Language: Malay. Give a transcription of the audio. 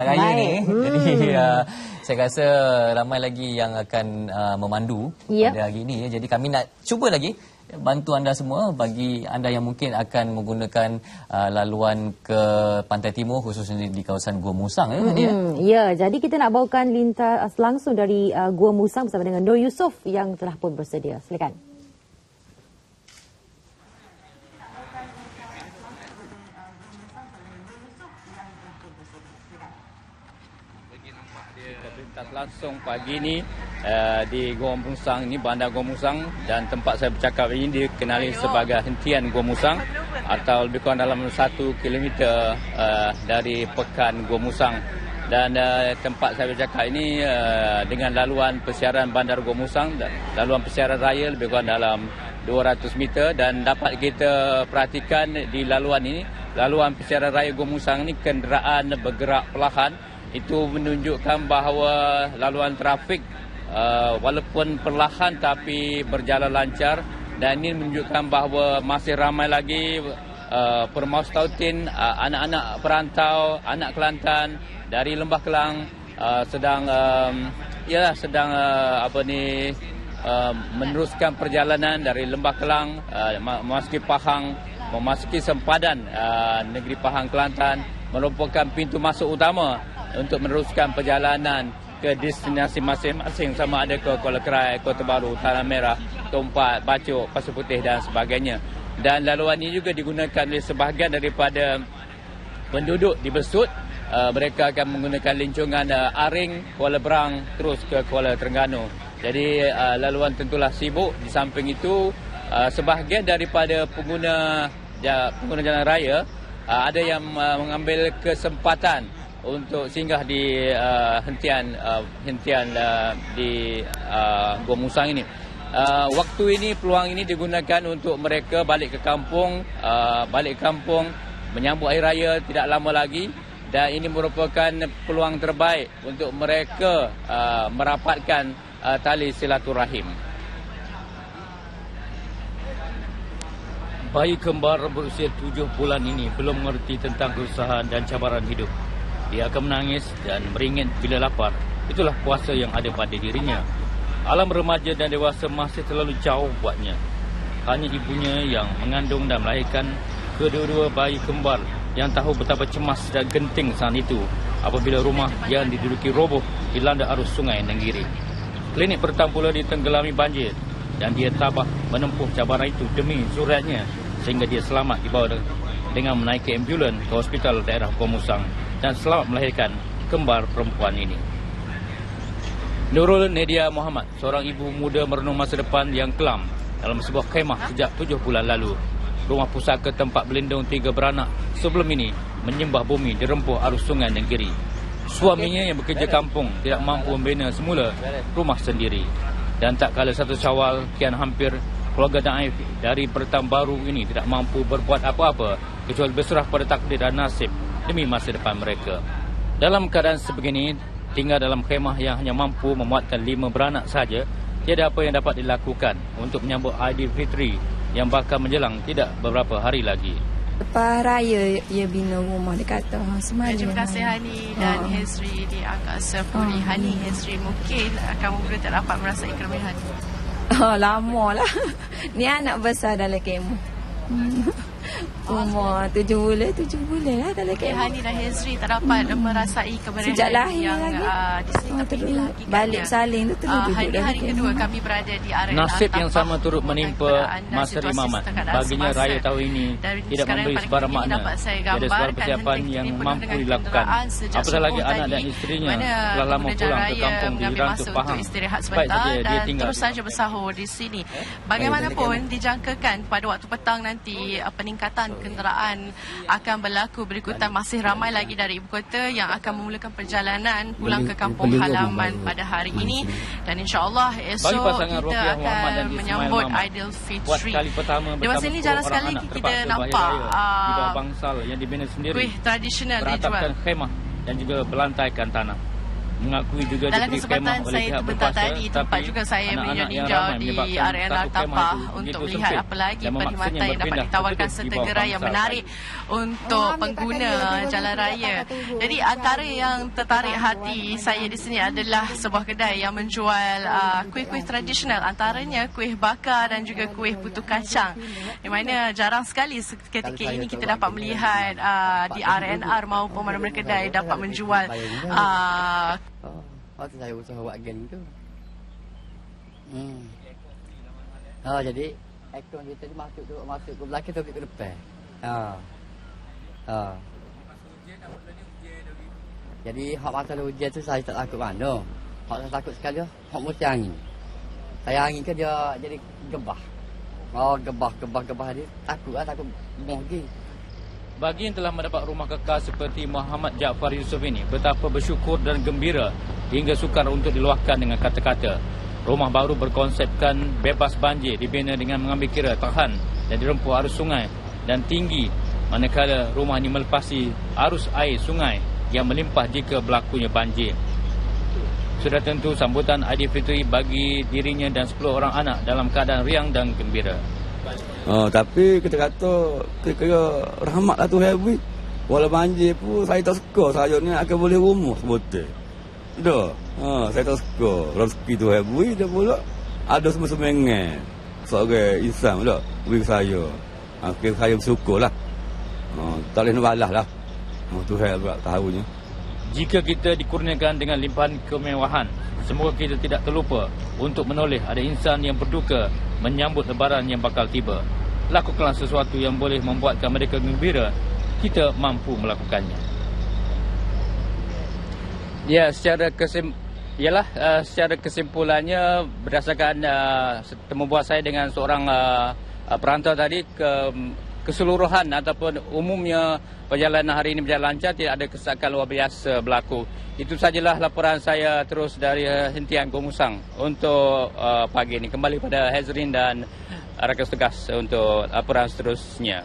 raya ni. Jadi saya rasa ramai lagi yang akan memandu pada hari ini. Jadi kami nak cuba lagi bantu anda semua, bagi anda yang mungkin akan menggunakan laluan ke Pantai Timur, khususnya di kawasan Gua Musang. Ya, jadi kita nak bawakan lintas langsung dari Gua Musang bersama dengan Nur Yusof yang telah pun bersedia. Silakan. Langsung pagi ni di Gua Musang ni, bandar Gua Musang, dan tempat saya bercakap ini dikenali sebagai hentian Gua Musang atau lebih kurang dalam 1 kilometer dari pekan Gua Musang. Dan tempat saya bercakap ini dengan laluan persiaran bandar Gua Musang, laluan persiaran raya lebih kurang dalam 200 meter, dan dapat kita perhatikan di laluan ini, laluan persiaran raya Gua Musang ini kenderaan bergerak perlahan. Itu menunjukkan bahawa laluan trafik walaupun perlahan tapi berjalan lancar, dan ini menunjukkan bahawa masih ramai lagi permaustautin, anak-anak perantau, anak Kelantan dari Lembah Kelang sedang meneruskan perjalanan dari Lembah Kelang memasuki Pahang, memasuki sempadan negeri Pahang Kelantan, merupakan pintu masuk utama untuk meneruskan perjalanan ke destinasi masing-masing, sama ada ke Kuala Krai, Kota Baru, Tanah Merah, Tumpat, Bacok, Pasir Putih dan sebagainya. Dan laluan ini juga digunakan oleh sebahagian daripada penduduk di Besut. Mereka akan menggunakan lincongan Aring, Kuala Berang terus ke Kuala Terengganu. Jadi laluan tentulah sibuk. Di samping itu sebahagian daripada pengguna jalan raya ada yang mengambil kesempatan untuk singgah di hentian di Gua Musang ini. Waktu ini, peluang ini digunakan untuk mereka balik kampung, menyambut hari raya tidak lama lagi, dan ini merupakan peluang terbaik untuk mereka merapatkan tali silaturahim. Bayi kembar berusia 7 bulan ini belum mengerti tentang kesusahan dan cabaran hidup. Dia akan menangis dan meringit bila lapar. Itulah kuasa yang ada pada dirinya. Alam remaja dan dewasa masih terlalu jauh buatnya. Hanya ibunya yang mengandung dan melahirkan kedua-dua bayi kembar yang tahu betapa cemas dan genting saat itu apabila rumah yang diduduki roboh dilanda arus sungai Nenggiri. Klinik pertama pula ditenggelami banjir, dan dia tabah menempuh cabaran itu demi zuriatnya, sehingga dia selamat dibawa dengan menaiki ambulan ke hospital daerah Gua Musang dan selamat melahirkan kembar perempuan ini. Nurul Nadia Muhammad, seorang ibu muda merenung masa depan yang kelam dalam sebuah khemah sejak 7 bulan lalu. Rumah pusaka tempat berlindung 3 beranak sebelum ini menyembah bumi dirempuh arus sungai Nenggiri. Suaminya yang bekerja kampung tidak mampu membina semula rumah sendiri. Dan tak kala 1 Syawal, kian hampir keluarga Naif dari Pertam Baru ini tidak mampu berbuat apa-apa kecuali berserah pada takdir dan nasib demi masa depan mereka. Dalam keadaan sebegini, tinggal dalam khemah yang hanya mampu memuatkan 5 beranak saja, tiada apa yang dapat dilakukan untuk menyambut Aidilfitri yang bakal menjelang tidak beberapa hari lagi. Lepas raya, ia bina rumah, dia kata semalam. Terima kasih Hani dan Hezri di Angkasa Puri. Hani, Hezri, mungkin kamu berdua tak dapat merasai kelebihan. Lama lah. Ni anak besar dalam kemah. Umur 7 bulan lah dalam kemah. Hani dan Hezri tak dapat merasai kemeriahan sejak lahir yang lagi. di sini. Tapi ini hakikatnya balik saling tu terus duduk dalam hari kedua kami berada di area nasib yang sama turut menimpa Masri Mamat. Baginya raya tahun ini tidak memberi sebarang makna. Tiada sebarang persiapan yang mampu dilakukan. Apatah lagi anak dan isterinya telah lama pulang ke kampung di Rantu Pahang. Baik saja dia tinggal terus saja bersahur di sini. Bagaimanapun dijangkakan pada waktu petang nanti peningkatan kenderaan akan berlaku berikutan. Masih ramai lagi dari ibu kota yang akan memulakan perjalanan pulang ke kampung halaman pada hari ini, dan insya-Allah esok kita akan menyambut Aidilfitri. Di masa ini jarang sekali kita nampak bangsal yang dibina sendiri, kuih tradisional dijual, khemah dan juga berlantaikan tanah. mengakui juga dalam diberi kemah kesempatan oleh saya pihak terbentak berkuasa, tadi, tempat juga saya meninjau di RNR Tapah untuk melihat apa lagi perkhidmatan yang dapat ditawarkan serta gerai yang menarik untuk pengguna jalan raya. Jadi antara yang tertarik hati saya di sini adalah sebuah kedai yang menjual kuih-kuih tradisional, antaranya kuih bakar dan juga kuih putu kacang, di mana jarang sekali ketika ini kita dapat melihat di RNR maupun mana-mana kedai dapat menjual waktu saya usaha buat geng tu. Jadi akaun kita ni masuk ke belakang tapi ke depan. Jadi hak masalah ujian tu saya tak takut mana. Hak saya takut sekali hak musim angin. Saya angin ke dia jadi gebah. Gebah dia takut buang lagi. Bagi yang telah mendapat rumah kekal seperti Muhammad Jaafar Yusof ini, betapa bersyukur dan gembira hingga sukar untuk diluahkan dengan kata-kata. Rumah baru berkonsepkan bebas banjir, dibina dengan mengambil kira tahan dan dirempuh arus sungai dan tinggi, manakala rumah ini melepasi arus air sungai yang melimpah jika berlakunya banjir. Sudah tentu sambutan Aidilfitri bagi dirinya dan 10 orang anak dalam keadaan riang dan gembira. Tapi kita kata kira rahmatlah tu Habi. Walau banjir pun saya tak suka saya ni akan boleh rumah sebetul. Dah. Saya tak suka rezeki tu Habi dia pula ada semua-semengan. Seorang insan pula bagi saya. Akhir saya bersyukurlah. Tak boleh nak balas lah. Tuhan pula tahunya. Jika kita dikurniakan dengan limpahan kemewahan, semoga kita tidak terlupa untuk menoleh ada insan yang berduka menyambut lebaran yang bakal tiba. Lakukanlah sesuatu yang boleh membuatkan mereka gembira. Kita mampu melakukannya. Ya, secara kesimpulannya berdasarkan temu bual saya dengan seorang perantau tadi, keseluruhan ataupun umumnya perjalanan hari ini berjalan lancar, tidak ada kesesakan luar biasa berlaku. Itu sajalah laporan saya terus dari Hentian Gua Musang untuk pagi ini. Kembali pada Hazrin dan rakan tugas untuk laporan seterusnya.